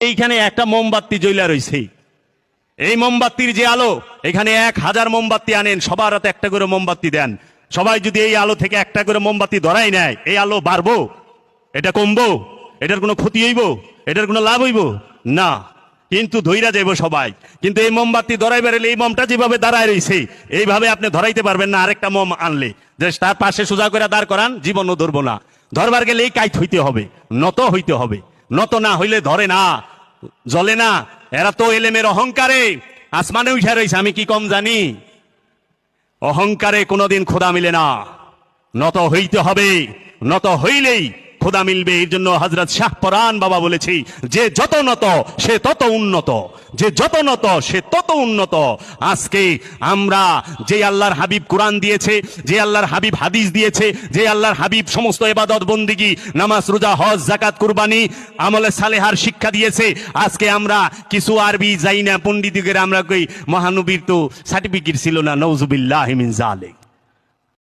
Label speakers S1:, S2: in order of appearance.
S1: এইখানে একটা মোমবাতি জ্বলা রয়েছে, এই মোমবাতির যে আলো, এখানে 1000 মোমবাতি আনেন, সবার হাতে একটা করে মোমবাতি দেন। সবাই যদি এই আলো থেকে একটা করে মোমবাতি ধরাই নেয়, এই আলো বাড়বো? এটা কমবো? এটার কোনো ক্ষতি হইব? এটার কোনো লাভ হইব না, কিন্তু ধইরা যাইব সবাই। কিন্তু এই মোমবাতি ধরাই বেরোলে, এই মোমটা যেভাবে দাঁড়ায় রয়েছে এইভাবে আপনি ধরাইতে পারবেন না। আরেকটা মোম আনলে যে তার পাশে সোজা করে দাঁড় করান, জীবনও ধরবো না। ধরবার গেলে এই কাইত হইতে হবে, নত হইতে হবে। নত না হইলে ধরে না, জ্বলে না। এরা তো এলেমের অহংকারে আসমানে উঠে রয়েছে, আমি কি কম জানি? অহংকারে কোনোদিন খোদা মিলে না, নত হইতে হবে, নত হইলেই খোদা মিলবে। এর জন্য হযরত শাহ পরান বাবা বলেছি, যে যত নত সে তত উন্নত, যে যত নত সে তত উন্নত। আজকে আমরা যে আল্লাহর হাবিব কোরআন দিয়েছে, যে আল্লাহর হাবিব হাদিস দিয়েছে, যে আল্লাহর হাবিব সমস্ত ইবাদত বন্দিগি, নামাজ রোজা হজ যাকাত কুরবানি আমলে সালেহার শিক্ষা দিয়েছে, আজকে আমরা কিছু আরবি যাই না পণ্ডিতদের আমরা কই মহানবীর তো সার্টিফিকেট ছিল না, নাউজুবিল্লাহি মিন যালিক।